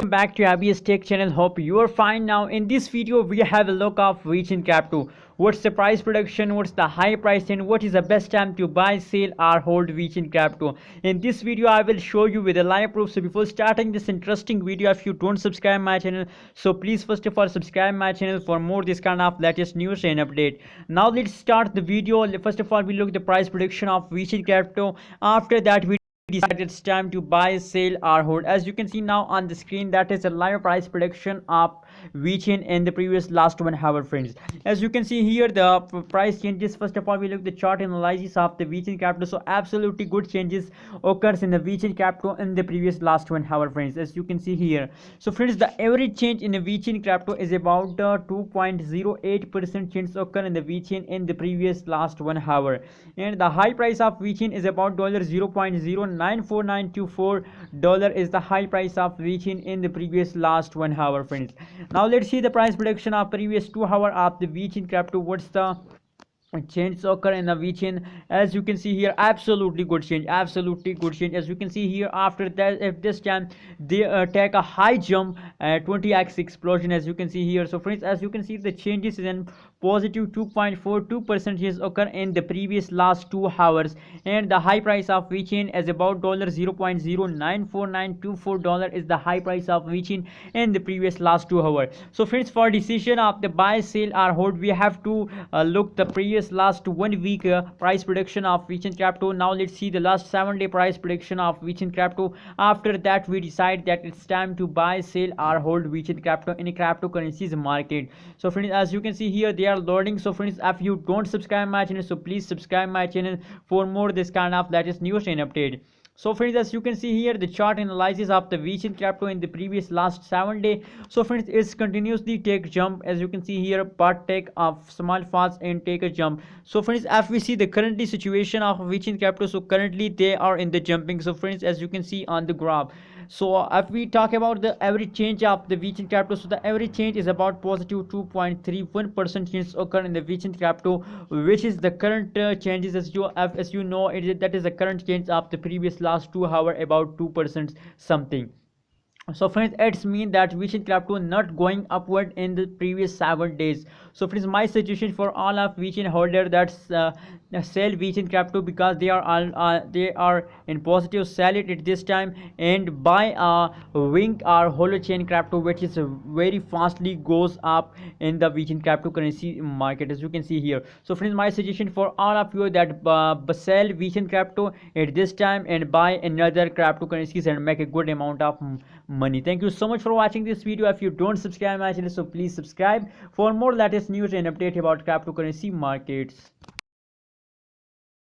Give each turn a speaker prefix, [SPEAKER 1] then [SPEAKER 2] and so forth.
[SPEAKER 1] welcome back to Abby's Tech channel. Hope you are fine. Now in this video we have a look of Vechain crypto. What's the price prediction, what's the high price, and what is the best time to buy, sell or hold Vechain crypto. In this video I will show you with a live proof. So before starting this interesting video, if you don't subscribe my channel, so please first of all subscribe my channel for more this kind of latest news and update. Now let's start the video. First of all we look the price prediction of Vechain crypto. After that we decide it's time to buy, sell or hold. As you can see now on the screen, that is a live price prediction of Vechain in the previous last 1 hour, friends. As you can see here, the price changes. First of all we look the chart analysis of the Vechain crypto. So absolutely good changes occurs in the Vechain crypto in the previous last 1 hour, friends, as you can see here. So friends, the average change in the Vechain crypto is about 2.08% change occur in the Vechain in the previous last 1 hour, and the high price of Vechain is about $0.094924 is the high price of Vechain in the previous last 1 hour, friends. Now let's see the price prediction of previous 2 hour of the Vechain crypto. What's the change occur in the Vechain? As you can see here, absolutely good change, absolutely good change. As you can see here, after that, if this time they take a high jump, 20x explosion, as you can see here. So friends, as you can see, the changes in positive 2.42% changes occur in the previous last 2 hours, and the high price of Vechain is about $0.094924 is the high price of Vechain in the previous last 2 hours. So friends, for decision of the buy, sell or hold, we have to look the previous last 1 week price prediction of Vechain crypto. Now let's see the last 7-day price prediction of Vechain crypto. After that we decide that it's time to buy, sell or hold Vechain crypto in a cryptocurrencies market. So friends, as you can see here, they are loading. So friends, if you don't subscribe my channel, so please subscribe my channel for more this kind of latest news and update. So friends, as you can see here, the chart analysis of the Vechain crypto in the previous last 7 day. So friends, it's continuously take jump, as you can see here, but take a small falls and take a jump. So friends, if we see the currently situation of Vechain crypto, so currently they are in the jumping. So friends, as you can see on the graph, so if we talk about the average change of the Vechain crypto, so the average change is about positive 2.31% change occur in the Vechain crypto, which is the current changes. As you know, that is the current change of the previous last 2 hour, about 2% something. So friends, it's mean that Vechain crypto not going upward in the previous 7 days. So friends, my suggestion for all of Vechain holder, that's sell Vechain crypto, because they are in positive, sell it at this time and buy a wink or holochain crypto, which is very fastly goes up in the Vechain cryptocurrency market, as you can see here. So friends, my suggestion for all of you that sell Vechain crypto at this time and buy another cryptocurrencies and make a good amount of money. Thank you so much for watching this video. If you don't subscribe my channel, so please subscribe for more latest news and update about cryptocurrency markets.